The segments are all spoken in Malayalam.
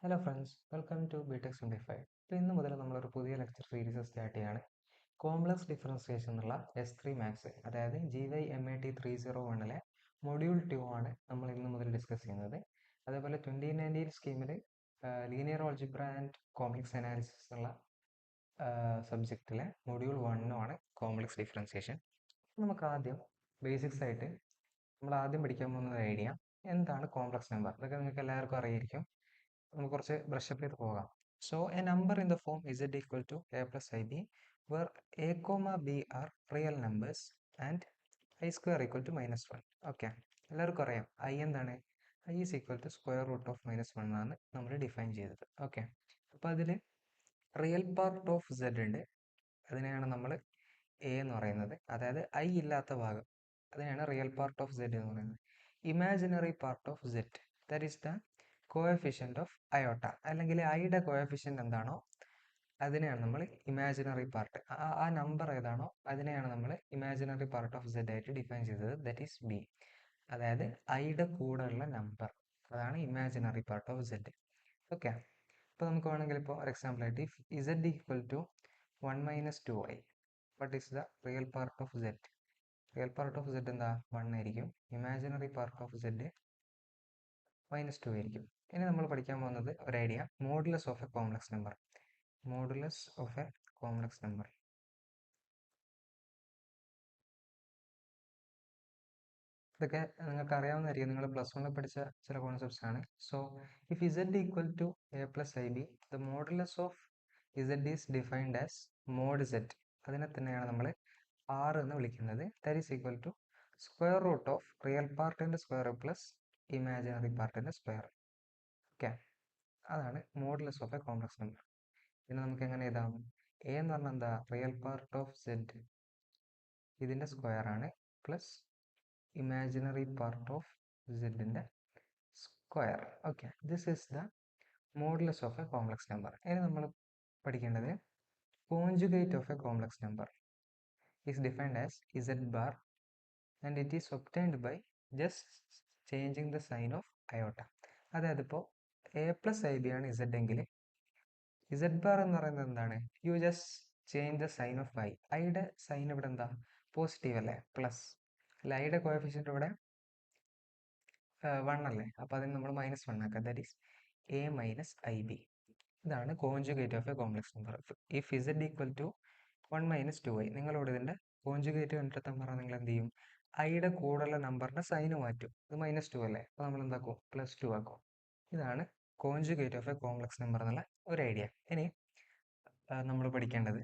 Hello friends, welcome to BTech simplified. അപ്പോൾ ഇന്ന് മുതൽ നമ്മളൊരു പുതിയ ലെക്ചർ സീരീസ് സ്റ്റാർട്ട് ചെയ്യാണ്. കോംപ്ലക്സ് ഡിഫറൻസിയേഷൻ എന്നുള്ള S3 മാത്സ്, അതായത് GYMAT 301 മൊഡ്യൂൾ 2 ആണ് നമ്മൾ ഇന്ന് മുതൽ ഡിസ്കസ് ചെയ്യുന്നത്. അതേപോലെ 2019 സ്കീമിൽ linear algebra and complex analysis എന്നുള്ള സബ്ജക്റ്റിലെ മൊഡ്യൂൾ 1 ആണ് കോംപ്ലക്സ് ഡിഫറൻസിയേഷൻ. നമുക്ക് ആദ്യം ബേസിക്സ് ആയിട്ട് നമ്മൾ ആദ്യം പഠിക്കാൻ പോകുന്ന ഐഡിയ എന്താണ് കോംപ്ലക്സ് നമ്പർ. ഇതൊക്കെ നിങ്ങൾക്ക് എല്ലാവർക്കും അറിയായിരിക്കും. നമുക്ക് കുറച്ച് ബ്രഷപ്പ് ചെയ്ത് പോകാം. So A number in the form Z equal to A plus IB where A, B are real numbers and I square equal to -1. Okay, എല്ലാവർക്കും അറിയാം I എന്താണ്? I is equal to square root of -1 എന്നാണ് നമ്മൾ ഡിഫൈൻ ചെയ്തത്. ഓക്കെ, അപ്പോൾ അതിൽ റിയൽ പാർട്ട് ഓഫ് Z ഉണ്ട്, അതിനെയാണ് നമ്മൾ A എന്ന് പറയുന്നത്. അതായത് I ഇല്ലാത്ത ഭാഗം, അതിനെയാണ് റിയൽ പാർട്ട് ഓഫ് Z എന്ന് പറയുന്നത്. Imaginary part of Z, that is the coefficient of അയോട്ട, അല്ലെങ്കിൽ ഐയുടെ കോഎഫിഷ്യൻ്റ് എന്താണോ അതിനെയാണ് നമ്മൾ ഇമാജിനറി പാർട്ട്, ആ നമ്പർ ഏതാണോ അതിനെയാണ് നമ്മൾ ഇമാജിനറി പാർട്ട് ഓഫ് Z ആയിട്ട് ഡിഫൈൻ ചെയ്തത്, ദറ്റ് ഈസ് B. അതായത് ഐയുടെ കൂടെയുള്ള നമ്പർ, അതാണ് imaginary part of Z. Okay, അപ്പോൾ നമുക്ക് വേണമെങ്കിൽ ഇപ്പോൾ ഫോർ എക്സാമ്പിൾ ആയിട്ട് if Z equal to 1 - 2i, what is the real part of Z? Real part of Z എന്താ? 1 ആയിരിക്കും. ഇമാജിനറി പാർട്ട് ഓഫ് Z -2 ആയിരിക്കും. ഇനി നമ്മൾ പഠിക്കാൻ പോകുന്നത് ഒരു idea, modulus of a complex number. Modulus of a complex number, ഇതൊക്കെ നിങ്ങൾക്ക് അറിയാവുന്നതായിരിക്കും, നിങ്ങൾ +1 പഠിച്ച ചില കോൺസെപ്റ്റ്സ് ആണ്. So if Z equal to A plus IB, the modulus of Z is defined as mod Z. അതിനെ തന്നെയാണ് നമ്മൾ R എന്ന് വിളിക്കുന്നത്. That is equal to square root of real പാർട്ടിൻ്റെ സ്ക്വയർ പ്ലസ് ഇമാജിനറി പാർട്ടിൻ്റെ സ്ക്വയർ. ഓക്കെ, അതാണ് modulus of a complex number. പിന്നെ നമുക്ക് എങ്ങനെ എഴുതാം? A എന്ന് പറഞ്ഞാൽ എന്താ? റിയൽ പാർട്ട് ഓഫ് Z, ഇതിൻ്റെ സ്ക്വയർ ആണ്, പ്ലസ് ഇമാജിനറി പാർട്ട് ഓഫ് Z-ൻ്റെ square. Okay, this is the modulus of a complex number. ഇനി നമ്മൾ പഠിക്കേണ്ടത് conjugate of a complex number is defined as Z bar and it is obtained by just changing the sign of iota. അതായത് ഇപ്പോൾ A plus IB ആണ് Z എങ്കിൽ Z bar എന്ന് പറയുന്നത് എന്താണ്? You just change the sign of I. ഐയുടെ സൈൻ ഇവിടെ എന്താ? പോസിറ്റീവ് അല്ലേ? പ്ലസ് അല്ല, ഐയുടെ കോഎഫിഷ്യൻ്റ് ഇവിടെ 1 അല്ലേ? അപ്പോൾ അതിന് നമ്മൾ -1 ആക്കുക, that is A minus IB. ഇതാണ് conjugate of a complex number. If Z equal to 1 - 2i, നിങ്ങളോട് ഇതിൻ്റെ കോൺജുഗേറ്റ് കണ്ടെത്താൻ പറഞ്ഞാൽ നിങ്ങൾ എന്ത് ചെയ്യും? ഐയുടെ കൂടെയുള്ള നമ്പറിൻ്റെ സൈന് മാറ്റും. ഇത് -2 അല്ലേ? അപ്പോൾ നമ്മൾ എന്താക്കും? +2 ആക്കും. ഇതാണ് conjugate of a complex number എന്നുള്ള ഒരു ഐഡിയ. ഇനി നമ്മൾ പഠിക്കേണ്ടത്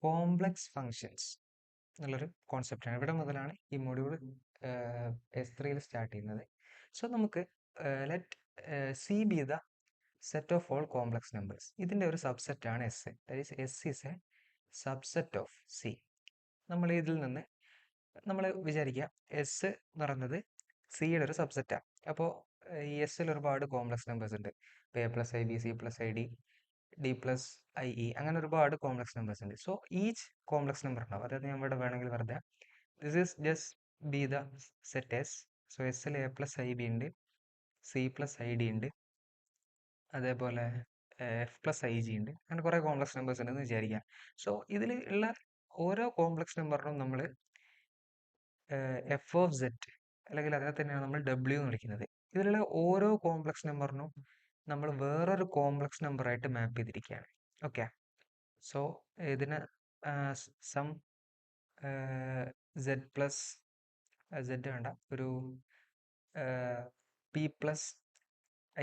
കോംപ്ലക്സ് ഫങ്ഷൻസ് എന്നുള്ളൊരു കോൺസെപ്റ്റാണ്. ഇവിടെ മുതലാണ് ഈ മൊഡ്യൂൾ S3 സ്റ്റാർട്ട് ചെയ്യുന്നത്. സോ നമുക്ക് let C B the set of all complex numbers. ഇതിൻ്റെ ഒരു സബ്സെറ്റ് ആണ് S. That is S is A subset of C. നമ്മൾ ഇതിൽ നിന്ന് നമ്മൾ വിചാരിക്കുക S എന്ന് പറയുന്നത് സിയുടെ ഒരു സബ്സെറ്റാണ്. അപ്പോൾ ഈ എസ്സിൽ ഒരുപാട് കോംപ്ലക്സ് നമ്പേഴ്സ് ഉണ്ട്. A plus IB, C plus ID, D plus IE, അങ്ങനെ ഒരുപാട് കോംപ്ലക്സ് നമ്പേഴ്സ് ഉണ്ട്. സോ ഈച്ച് കോംപ്ലക്സ് നമ്പർ ഉണ്ടാവും. അതായത് ഞാൻ ഇവിടെ വേണമെങ്കിൽ വെറുതെ this is just be the set S. സോ എസ്സിൽ A plus IB ഉണ്ട്, C plus ID ഉണ്ട്, അതേപോലെ F plus IG ഉണ്ട്, അങ്ങനെ കുറേ കോംപ്ലക്സ് നമ്പേഴ്സ് ഉണ്ടെന്ന് വിചാരിക്കാം. സോ ഇതിൽ ഉള്ള ഓരോ കോംപ്ലക്സ് നമ്പറിനും നമ്മൾ F of Z, അല്ലെങ്കിൽ അതിനെ തന്നെയാണ് നമ്മൾ W എന്ന് വിളിക്കുന്നത്. ഇതിലുള്ള ഓരോ കോംപ്ലക്സ് നമ്പറിനും നമ്മൾ വേറൊരു കോംപ്ലക്സ് നമ്പറായിട്ട് മാപ്പ് ചെയ്തിരിക്കുകയാണ്. ഓക്കെ, സോ ഇതിന് സം Z പ്ലസ് Z വേണ്ട, ഒരു P പ്ലസ്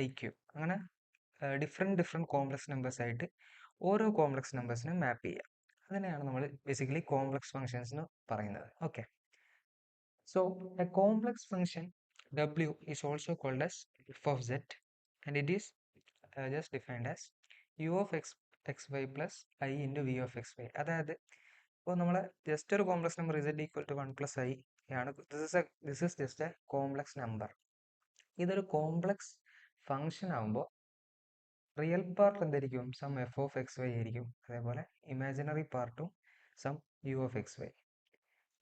IQ, അങ്ങനെ ഡിഫറെൻറ്റ് കോംപ്ലക്സ് നമ്പേഴ്സ് ആയിട്ട് ഓരോ കോംപ്ലക്സ് നമ്പേഴ്സിനും മാപ്പ് ചെയ്യുക. അതിനെയാണ് നമ്മൾ ബേസിക്കലി കോംപ്ലക്സ് ഫങ്ഷൻസ് എന്ന് പറയുന്നത്. Okay, so a complex function W is also called as f of Z, and it is just defined as u of xy plus I into v of xy. അതായത് ഇപ്പോൾ നമ്മൾ ജസ്റ്റ് ഒരു complex number Z equal to 1 plus I ആണ്. This is just a complex number. ഇതൊരു കോംപ്ലക്സ് ഫങ്ഷൻ ആകുമ്പോൾ റിയൽ പാർട്ട് എന്തായിരിക്കും? സം F of xy ആയിരിക്കും. അതേപോലെ ഇമാജിനറി പാർട്ടും സം u of xy.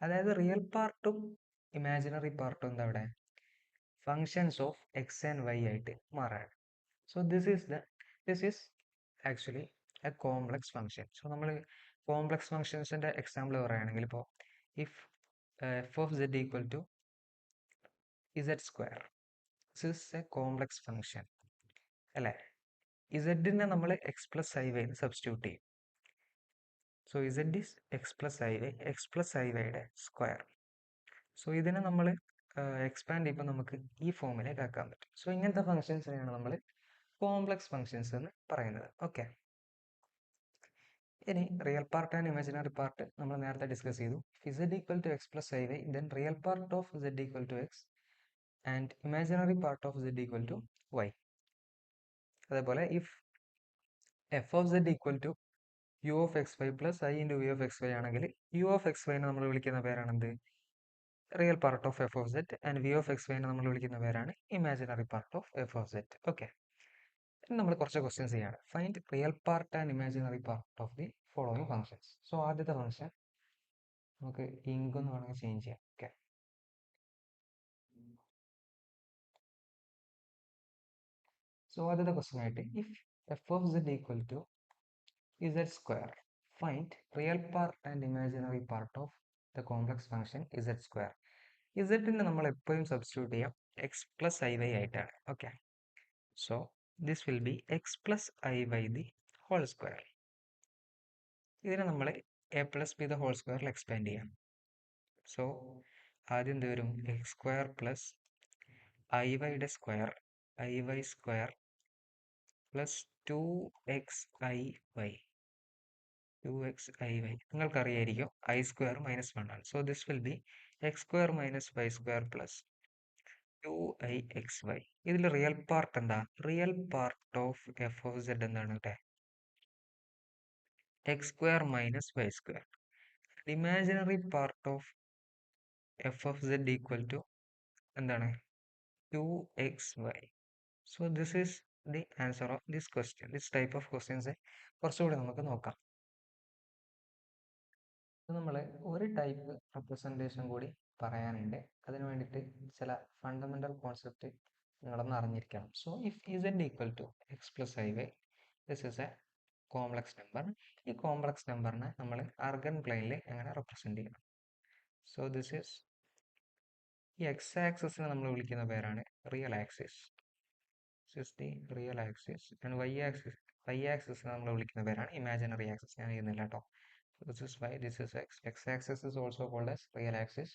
അതായത് റിയൽ പാർട്ടും ഇമാജിനറി പാർട്ടും എന്താ അവിടെ? Functions of X and Y ആയിട്ട് മാറാണ്. So this is actually a complex function. So നമ്മൾ കോംപ്ലക്സ് ഫങ്ഷൻസിൻ്റെ എക്സാമ്പിൾ പറയുകയാണെങ്കിൽ ഇപ്പോൾ if F of Z equal to Z square, this is a complex function അല്ലേ. ഇസഡിനെ നമ്മൾ X plus I Y substitute ചെയ്യും. So Z is X plus I Y, X plus I വൈയുടെ സ്ക്വയർ. സോ ഇതിനെ നമ്മൾ എക്സ്പാൻഡ് ചെയ്യുമ്പോൾ നമുക്ക് ഈ ഫോമിലേക്ക് ആക്കാൻ പറ്റും. സോ ഇങ്ങനത്തെ ഫങ്ഷൻസിനെയാണ് നമ്മൾ കോംപ്ലക്സ് ഫങ്ഷൻസ് എന്ന് പറയുന്നത്. ഓക്കെ, ഇനി real part and imaginary part നമ്മൾ നേരത്തെ ഡിസ്കസ് ചെയ്തു. Z equal to X plus I Y, then real part of Z equal to X and imaginary part of Z equal to Y. അതേപോലെ if F of Z equal to U of X Y plus I into V of X Y ആണെങ്കിൽ യു ഓഫ് എക്സ് വൈനെ നമ്മൾ വിളിക്കുന്ന പേരാണ് എന്ത്, real part of F of Z, and we of X വൈനെ നമ്മൾ വിളിക്കുന്ന പേരാണ് imaginary part of F of Z. Okay, നമ്മൾ കുറച്ച് ക്വസ്റ്റ്യൻസ് ചെയ്യാണ്. Find real part and imaginary part of the following functions. So ആദ്യത്തെ ഫങ്ഷൻ നമുക്ക് ഇങ്ക് എന്ന് വേണമെങ്കിൽ ചേഞ്ച് ചെയ്യാം. ഓക്കെ, സോ ആദ്യത്തെ ക്വസ്റ്റ്യൻ ആയിട്ട് if F of Z equal to Z square, find real part and imaginary part of the complex function Z square. ഇസഡിനെ നമ്മൾ എപ്പോഴും സബ്സ്റ്റിറ്റ്യൂട്ട് ചെയ്യാം എക്സ് പ്ലസ് ഐ വൈ ആയിട്ടാണ്. Okay, so this will be X plus I Y the whole square. ഇതിനെ നമ്മൾ A plus B the whole സ്ക്വയറിൽ എക്സ്പാൻഡ് ചെയ്യാം. സോ ആദ്യം എന്ത് വരും, എക്സ് സ്ക്വയർ പ്ലസ് ഐ വൈയുടെ square, I Y square plus two X I Y, two X I Y. നിങ്ങൾക്കറിയായിരിക്കും ഐ സ്ക്വയർ മൈനസ് 1 ആണ്. So this will be X square minus Y square plus two I X Y. ഇതിൽ റിയൽ പാർട്ട് എന്താ, real part of F of z എന്താണ് കേട്ടെ, x square minus Y square. Imaginary part of F of Z equal to എന്താണ്, two x y. So this is the answer of this question. This type of questions കുറച്ചുകൂടി നമുക്ക് നോക്കാം. നമ്മൾ ഒരു ടൈപ്പ് റെപ്രസെൻറ്റേഷൻ കൂടി പറയാനുണ്ട്. അതിന് വേണ്ടിയിട്ട് ചില ഫണ്ടമെൻ്റൽ കോൺസെപ്റ്റ് നിങ്ങളൊന്ന് അറിഞ്ഞിരിക്കണം. So if z equal to X plus I y, this is a complex number. ഈ കോംപ്ലക്സ് നമ്പറിനെ നമ്മൾ അർഗൻ പ്ലെയിനിൽ എങ്ങനെ റെപ്രസെൻറ്റ് ചെയ്യണം. സോ ദിസ് ഈസ്, ഈ എക്സ് ആക്സിസിനെ നമ്മൾ വിളിക്കുന്ന പേരാണ് real axis. This is the real axis. And y ആക്സിസിനെ നമ്മൾ വിളിക്കുന്ന പേരാണ് ഇമാജിനറി ആക്സിസ്. ഞാൻ ചെയ്യുന്നില്ല കേട്ടോ. This is y, this is x. X-axis is also called as real axis.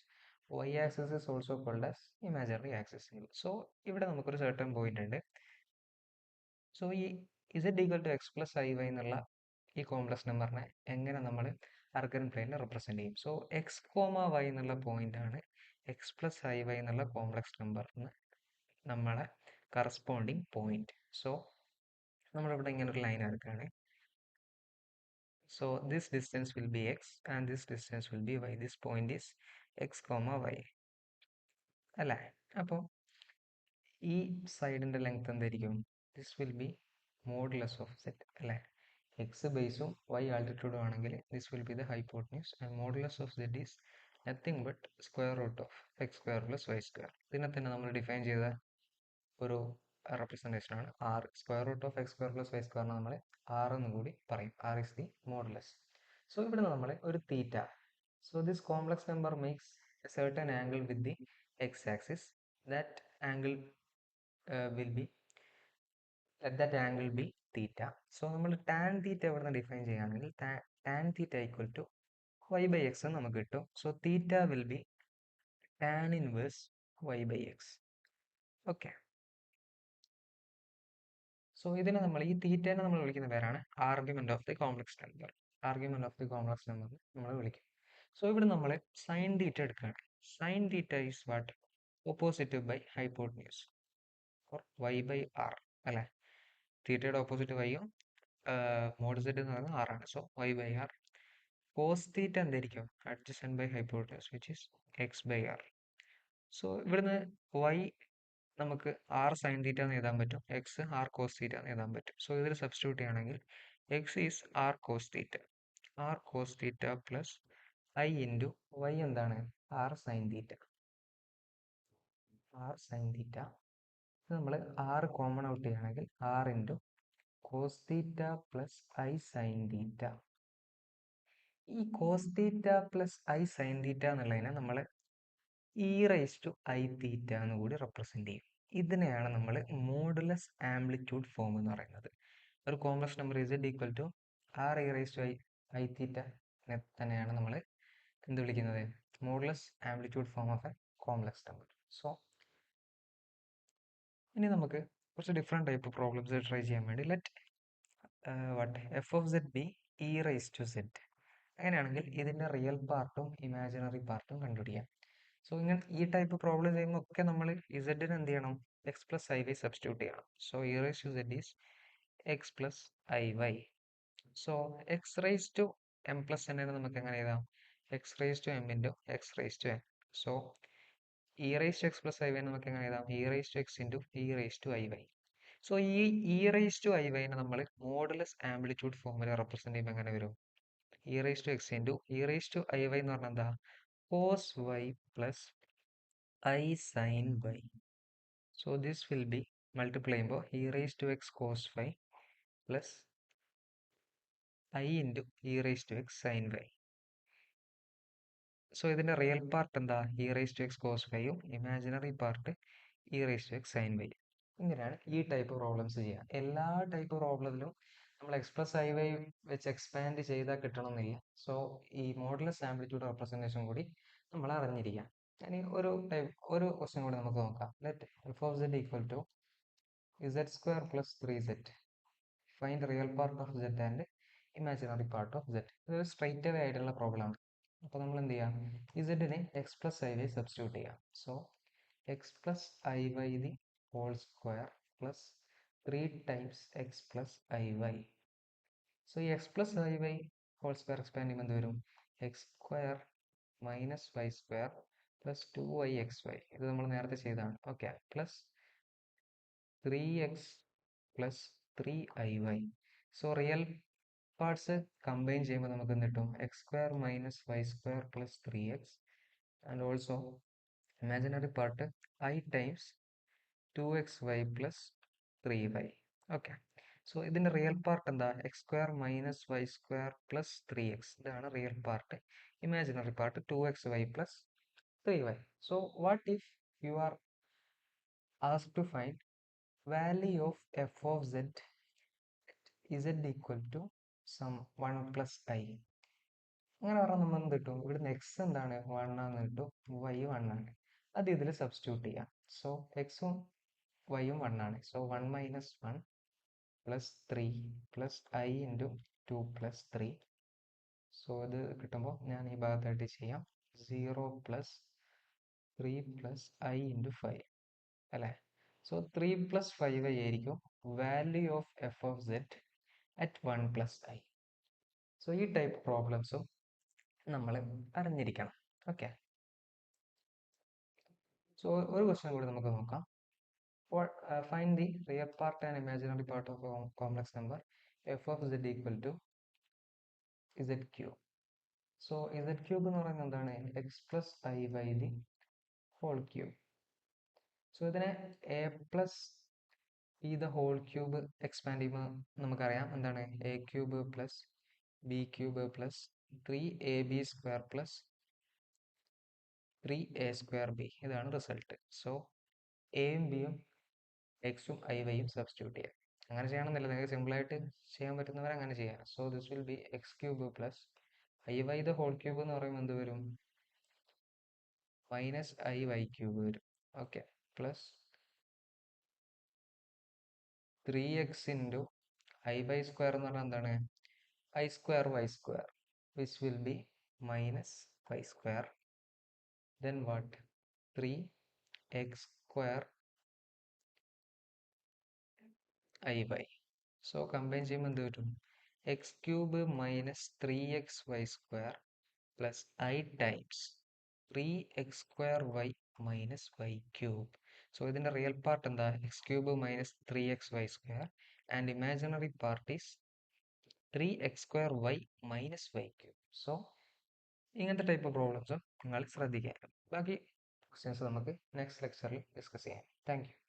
Y-axis is also called as imaginary axis. So ഇവിടെ നമുക്കൊരു certain point ഉണ്ട്. സോ ഈ z equal to x plus i y എന്നുള്ള ഈ കോംപ്ലക്സ് നമ്പറിനെ എങ്ങനെ നമ്മൾ അർഗൻ പ്ലെയിനിൽ റെപ്രസെൻറ്റ് ചെയ്യും. സോ എക്സ് കോമ വൈ എന്നുള്ള പോയിന്റ് ആണ് എക്സ് പ്ലസ് ഐ വൈ എന്നുള്ള കോംപ്ലക്സ് നമ്പറിന് നമ്മളെ കറസ്പോണ്ടിങ് പോയിന്റ്. സോ നമ്മളിവിടെ ഇങ്ങനെ ഒരു ലൈൻ എടുക്കുകയാണ്. So this distance will be x and this distance will be y. This point is x comma y. അല്ലേ, അപ്പോൾ ഈ സൈഡിൻ്റെ ലെങ്ത് എന്തായിരിക്കും, this will be modulus of z അല്ലേ. എക്സ് ബേസും വൈ ആൾട്ടിറ്റ്യൂഡും ആണെങ്കിൽ this will be the hypotenuse and modulus of z is nothing but square root of x square plus y square. ഇതിനെ തന്നെ നമ്മൾ ഡിഫൈൻ ചെയ്ത ഒരു റെപ്രസെൻറ്റേഷൻ ആണ് r. Square root of x square plus y സ്ക്വയറിനെ നമ്മൾ ആർ എന്ന് കൂടി പറയും. R is the modulus. So ഇവിടെ നമ്മൾ ഒരു തീറ്റ. So this complex number makes a certain angle with the x axis. That angle will be, let that angle be theta. So നമ്മൾ ടാൻ തീറ്റ ഇവിടെ നിന്ന് ഡിഫൈൻ ചെയ്യുകയാണെങ്കിൽ tan theta equal to y by x നമുക്ക് കിട്ടും. So theta will be tan inverse y by x. Okay, so ഇതിനെ നമ്മൾ ഈ തീറ്റേനെ നമ്മൾ വിളിക്കുന്ന പേരാണ് argument of the complex number. Argument of the complex number നമ്മൾ വിളിക്കും. സോ ഇവിടെ നമ്മൾ സൈൻ തീറ്റ എടുക്കുകയാണ്. Sine theta is what, opposite by hypotenuse for y by r അല്ലേ. തീറ്റയുടെ ഓപ്പോസിറ്റ് വൈയും മോഡ് സെറ്റ് എന്ന് പറയുന്നത് ആറാണ്. So y by r. Cos theta എന്തായിരിക്കും, adjacent by hypotenuse which is x by r. So ഇവിടുന്ന് വൈ നമുക്ക് ആർ സൈൻ തീറ്റ എന്ന് എഴുതാൻ പറ്റും, എക്സ് ആർ കോസ് തീറ്റ എന്ന് എഴുതാൻ പറ്റും. സോ ഇതിൽ സബ്സ്റ്റിറ്റ്യൂട്ട് ചെയ്യുകയാണെങ്കിൽ x is r cos theta, r cos theta plus I into y എന്താണ്, r sine theta. R sine theta. നമ്മൾ ആർ കോമൺ ഔട്ട് ചെയ്യുകയാണെങ്കിൽ r into cos theta plus i sine theta. ഈ cos theta plus i sine theta എന്നുള്ളതിനെ നമ്മൾ e raise to i theta എന്ന് കൂടി റെപ്രസെന്റ് ചെയ്യും. ഇതിനെയാണ് നമ്മൾ മോഡുലസ് ആംപ്ലിറ്റ്യൂഡ് ഫോം എന്ന് പറയുന്നത്. ഒരു complex number z equal to r e raise to i theta തന്നെയാണ് നമ്മൾ എന്ത് വിളിക്കുന്നത്? Modulus amplitude form of a complex number. So ഇനി നമുക്ക് കുറച്ച് ഡിഫറെൻറ്റ് ടൈപ്പ് പ്രോബ്ലംസ് ട്രൈ ചെയ്യാൻ വേണ്ടി let f of z be e raise to z. അങ്ങനെയാണെങ്കിൽ ഇതിൻ്റെ റിയൽ പാർട്ടും ഇമാജിനറി പാർട്ടും കണ്ടുപിടിക്കാം. സോ ഇങ്ങനെ ഈ ടൈപ്പ് പ്രോബ്ലം ചെയ്യുമ്പോൾ ഒക്കെ നമ്മൾ ഇസഡിന് എന്ത് ചെയ്യണം? X plus I Y substitute ചെയ്യണം. So e raise to z is X plus I y. So x raise to m plus n നമുക്ക് എങ്ങനെ എഴുതാം? X raise to m into x raise to n. So e raise to X plus I y നമുക്ക് എങ്ങനെ എഴുതാം? E raise to x into e raise to i y. So ഈ ഇ റൈസ് ടു ഐ വൈനെ നമ്മൾ മോഡുലസ് ആംപ്ലിറ്റ്യൂഡ് ഫോമിൽ റെപ്രസെന്റ് ചെയ്യുമ്പോൾ എങ്ങനെ വരും? E raise to x into e raise to i y എന്ന് പറഞ്ഞാൽ എന്താ? Cos y plus i sine y. So this will be multiply ചെയ്യുമ്പോൾ e raise to x cos y plus I into e raise to x sine y. So ഇതിൻ്റെ റിയൽ പാർട്ട് എന്താ? E raise to x cos വൈയും imaginary part e raise to x sine y. ഇങ്ങനെയാണ് ഈ ടൈപ്പ് പ്രോബ്ലംസ് ചെയ്യുക. എല്ലാ ടൈപ്പ് പ്രോബ്ലത്തിലും നമ്മൾ എക്സ് പ്ലസ് ഐ വൈ വെച്ച് എക്സ്പാൻഡ് ചെയ്താൽ കിട്ടണമെന്നില്ല. സോ ഈ മോഡുലസ് ആംപ്ലിറ്റ്യൂഡ് റെപ്രസെൻറ്റേഷൻ കൂടി നമ്മൾ അറിഞ്ഞിരിക്കാം. ഇനി ഒരു ക്വസ്റ്റ്യൻ കൂടി നമുക്ക് നോക്കാം. Let f of Z equal to Z square plus 3z. Find real part of z and imaginary part of z. ഇതൊരു സ്ട്രൈറ്റ് അവേ ആയിട്ടുള്ള പ്രോബ്ലം ആണ്. അപ്പോൾ നമ്മൾ എന്ത് ചെയ്യാം? ഇസഡിനെ x plus I Y substitute ചെയ്യാം. So x plus I Y the whole square plus 3 times x plus I y. So ഈ x plus I y whole square expand ചെയ്യുമ്പോൾ എന്ത് വരും? X square minus Y square plus 2yxy. ഇത് നമ്മൾ നേരത്തെ ചെയ്തതാണ്. Okay, plus 3x plus 3iy. So real parts combine ചെയ്യുമ്പോൾ നമുക്ക് എന്ത് കിട്ടും? X square minus Y square plus 3x and also imaginary part i times 2xy plus 3y. Okay, so ഇതിൻ്റെ റിയൽ പാർട്ട് എന്താ? X square minus Y square plus 3x. ഇതാണ് real part. Imaginary part 2xy plus 3y. So what if you are asked to find value of f of z at z equal to some 1 plus I? അങ്ങനെ പറഞ്ഞാൽ നമ്മൾ എന്ത് കിട്ടും? ഇവിടുന്ന് എക്സ് എന്താണ്? 1 ആണെന്ന് കിട്ടും, വൈ 1 ആണ്. അത് ഇതിൽ സബ്സ്റ്റിറ്റ്യൂട്ട് ചെയ്യാം. സോ എക്സും വൈയും 1 ആണ്. So 1 minus 1 plus 3 plus I into 2 plus 3. So ഇത് കിട്ടുമ്പോൾ ഞാൻ ഈ ഭാഗത്തായിട്ട് ചെയ്യാം. 0 പ്ലസ് 3 പ്ലസ് ഐ ഇൻറ്റു 5 അല്ലേ? സോ 3 പ്ലസ് 5 ആയിരിക്കും value of F of z at 1 plus i. So ഈ ടൈപ്പ് പ്രോബ്ലംസും നമ്മൾ അറിഞ്ഞിരിക്കണം. ഓക്കെ, സോ ഒരു ക്വസ്റ്റ്യൻ കൂടി നമുക്ക് നോക്കാം. Find the real part and imaginary part of complex number f of Z equal to z cube. So z cube എന്ന് പറയുന്നത് എന്താണ്? X plus I Y the whole cube. So ഇതിനെ എ പ്ലസ് ഈ ദ ഹോൾ ക്യൂബ് എക്സ്പാൻഡ് ചെയ്യുമ്പോൾ നമുക്കറിയാം എന്താണ്? A cube plus B cube plus 3ab square plus 3a square B. ഇതാണ് റിസൾട്ട്. സോ എയും ബിയും എക്സും ഐ വൈയും സബ്സ്റ്റിറ്റ്യൂട്ട് ചെയ്യാം. അങ്ങനെ ചെയ്യണമെന്നില്ല, നിങ്ങൾക്ക് സിമ്പിളായിട്ട് ചെയ്യാൻ പറ്റുന്നവർ അങ്ങനെ ചെയ്യാം. So this will be x cube plus I y the whole cube എന്ന് പറയുമ്പോൾ എന്ത് വരും? മൈനസ് ഐ വൈ ക്യൂബ് വരും. Okay, plus 3x into i Y square എന്ന് പറഞ്ഞാൽ എന്താണ്? I square y square, which will be minus y square. Then what? 3x square iy. So combine ചെയ്യുമ്പോൾ എന്ത് വരും? X cube minus 3xy square plus i times 3x square y minus y cube. So ഇതിൻ്റെ റിയൽ പാർട്ട് എന്താ? X cube minus 3xy square and imaginary part is 3x square y minus y cube. So ഇങ്ങനത്തെ ടൈപ്പ് പ്രോബ്ലംസും നിങ്ങൾ ശ്രദ്ധിക്കുക. ബാക്കി ക്വസ്റ്റ്യൻസ് നമുക്ക് നെക്സ്റ്റ് ലെക്ചറിൽ ഡിസ്കസ് ചെയ്യാം. Thank U.